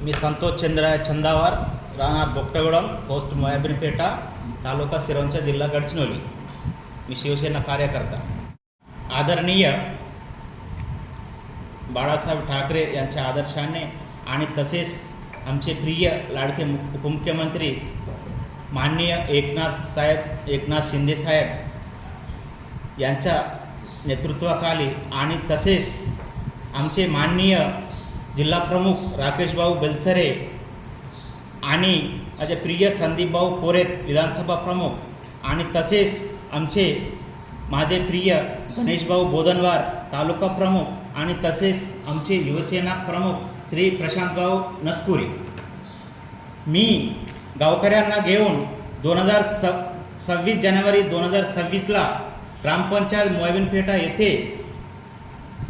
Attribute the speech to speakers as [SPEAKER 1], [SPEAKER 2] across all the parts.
[SPEAKER 1] मी संतोष चंद्राय छंदावर राहणार बोकटगुडम पोस्ट मोयाबिनपेटा तालुका सिरोंचा जिल्हा गडचिरोली। मी शिवसेना कार्यकर्ता। आदरणीय बाळासाहेब ठाकरे यांच्या आदर्शाने आणि तसेच आमचे प्रिय लाडके उपमुख्यमंत्री माननीय एकनाथ शिंदे साहेब यांच्या नेतृत्वाखाली आणि तसेच आमचे माननीय जिल्हा प्रमुख राकेश भाऊ बेलसरे आणि माझे प्रिय संदीप भाऊ पोरेत विधानसभा प्रमुख आणि तसेच माझे प्रिय गणेश भाऊ बोदनवार तालुका प्रमुख आणि तसेच आमचे युवसेना प्रमुख श्री प्रशांत भाऊ नसपुरी। मी गावकऱ्यांना घेऊन 26 जानेवारी 2026ला ग्रामपंचायत मोयाबिनपेटा येथे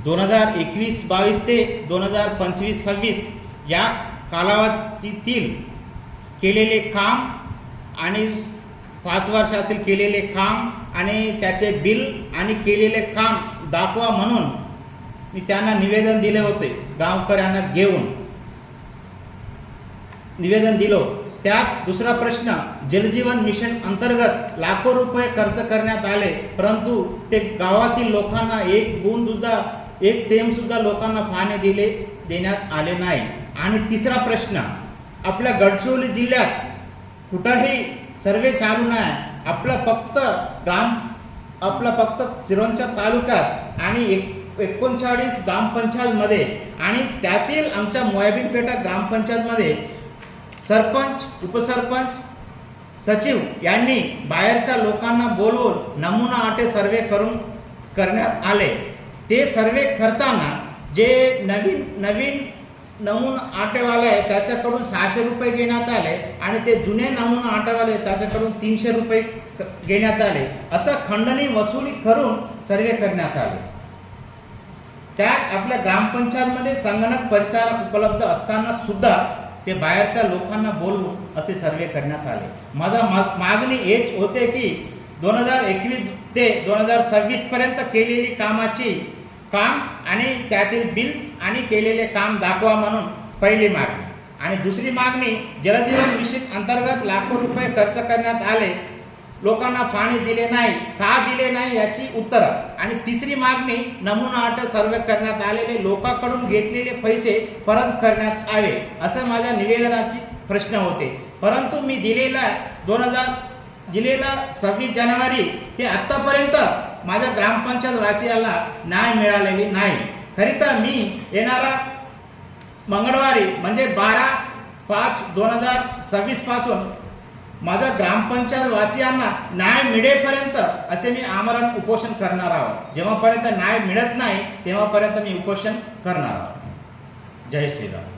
[SPEAKER 1] 2021-22 ते 2025-26 या कालावधीतील केलेले काम आणि 5 वर्षातील केलेले काम आणि त्याचे बिल आणि केलेले काम दाखवा म्हणून मी त्यांना निवेदन दिले होते। गावकऱ्यांना घेऊन निवेदन दिलं। त्यात दुसरा प्रश्न, जलजीवन मिशन अंतर्गत लाखो रुपये खर्च करण्यात आले, परंतु ते गावातील लोकांना एक थेंब सुद्धा लोकांना पाणी देण्यात आले नाही। आणि तिसरा प्रश्न, आपल्या गडचिरोली जिल्ह्यात कुठेही सर्वे चालू नाही, आपलं फक्त सिरोंचा तालुक्यात आणि 39 ग्रामपंचायतमध्ये आणि त्यातील आमच्या मोयाबिनपेटा ग्रामपंचायतमध्ये सरपंच, उपसरपंच, सचिव यांनी बाहेरच्या लोकांना बोलवून नमुना आटे सर्वे करण्यात आले। ते सर्वे करताना जे नवीन नमुना आटेवाले आहे त्याच्याकडून 600 रुपये घेण्यात आले आणि ते जुने नमुना आटेवाले त्याच्याकडून 300 रुपये घेण्यात आले। असं खंडणी वसुली करून सर्वे करण्यात आले। त्यात आपल्या ग्रामपंचायतमध्ये संगणक परिचारक उपलब्ध असताना सुद्धा ते बाहेरच्या लोकांना बोलवून असे सर्वे करण्यात आले। माझा मागणी हेच होते की 2021 ते 2026 पर्यंत केलेली काम आणि त्यातील बिल्स आणि केलेले काम दाखवा म्हणून पहिली मागणी। आणि दुसरी मागणी, जलजीवन मिशन अंतर्गत लाखो रुपये खर्च करण्यात आले, लोकांना पाणी दिले नाही, का दिले नाही याची उत्तरं। आणि तिसरी मागणी, नमुना आटे सर्वे करण्यात आलेले लोकांकडून घेतलेले पैसे परत करण्यात यावे, असं माझ्या निवेदनाचे प्रश्न होते। परंतु मी दिलेला 26 जानेवारी ते आत्तापर्यंत माझ्या ग्रामपंचायत वासियाला न्याय मिळालेली नाही। खरीतर मी येणारा मंगळवारी म्हणजे 12/5/2026 पासून माझ्या ग्रामपंचायत वासियांना न्याय मिळेपर्यंत असे मी आमरण उपोषण करणार आहोत। जेव्हापर्यंत न्याय मिळत नाही तेव्हापर्यंत मी उपोषण करणार आहोत। जय श्रीराम।